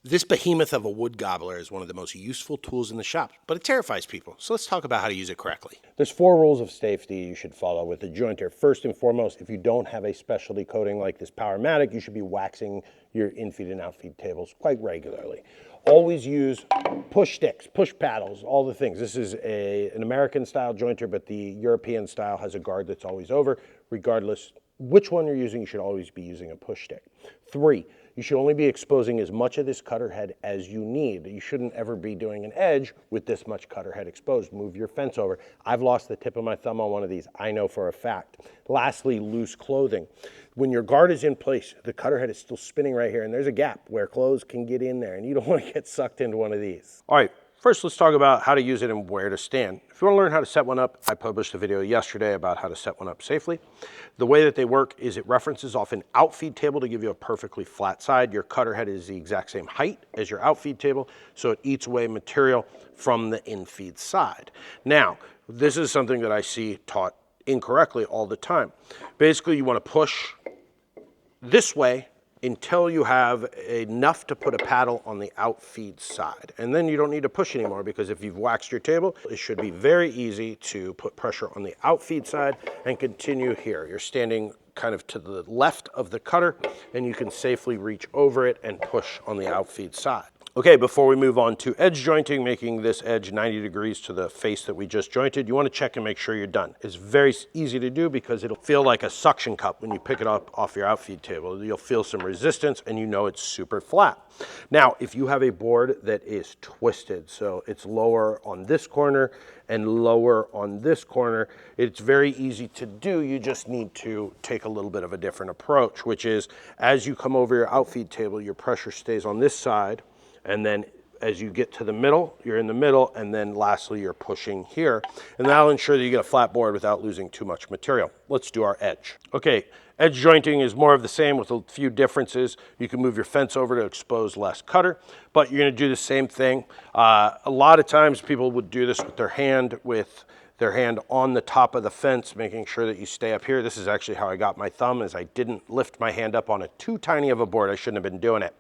This behemoth of a wood gobbler is one of the most useful tools in the shop, but it terrifies people. So let's talk about how to use it correctly. There's 4 rules of safety you should follow with the jointer. First and foremost, if you don't have a specialty coating like this Powermatic, you should be waxing your in-feed and out-feed tables quite regularly. Always use push sticks, push paddles, all the things. This is an American style jointer, but the European style has a guard that's always over. Regardless which one you're using, you should always be using a push stick. 3, you should only be exposing as much of this cutter head as you need. You shouldn't ever be doing an edge with this much cutter head exposed. Move your fence over. I've lost the tip of my thumb on one of these. I know for a fact. Lastly, loose clothing. When your guard is in place, the cutter head is still spinning right here, and there's a gap where clothes can get in there, and you don't want to get sucked into one of these. All right, first let's talk about how to use it and where to stand. If you want to learn how to set one up, I published a video yesterday about how to set one up safely. The way that they work is it references off an outfeed table to give you a perfectly flat side. Your cutter head is the exact same height as your outfeed table, so it eats away material from the infeed side. Now, this is something that I see taught incorrectly all the time. Basically, you want to push this way until you have enough to put a paddle on the outfeed side. And then you don't need to push anymore, because if you've waxed your table, it should be very easy to put pressure on the outfeed side and continue here. You're standing kind of to the left of the cutter, and you can safely reach over it and push on the outfeed side. Okay, before we move on to edge jointing, making this edge 90 degrees to the face that we just jointed, you want to check and make sure you're done. It's very easy to do because it'll feel like a suction cup when you pick it up off your outfeed table. You'll feel some resistance and you know it's super flat. Now, if you have a board that is twisted, so it's lower on this corner and lower on this corner, it's very easy to do. You just need to take a little bit of a different approach, which is as you come over your outfeed table, your pressure stays on this side. And then as you get to the middle, you're in the middle, and then lastly, you're pushing here. And that'll ensure that you get a flat board without losing too much material. Let's do our edge. Okay, edge jointing is more of the same with a few differences. You can move your fence over to expose less cutter, but you're gonna do the same thing. A lot of times people would do this with their hand on the top of the fence, making sure that you stay up here. This is actually how I got my thumb, is I didn't lift my hand up on too tiny of a board. I shouldn't have been doing it.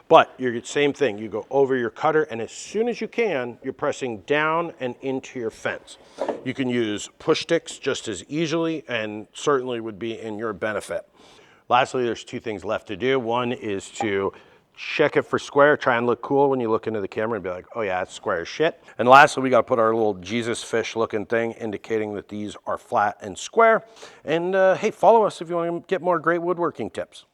But you're same thing, you go over your cutter, and as soon as you can, you're pressing down and into your fence. You can use push sticks just as easily, and certainly would be in your benefit. Lastly, there's 2 things left to do. One is to check it for square, try and look cool when you look into the camera and be like, oh yeah, it's square as shit. And lastly, we got to put our little Jesus fish looking thing indicating that these are flat and square. And hey, follow us if you want to get more great woodworking tips.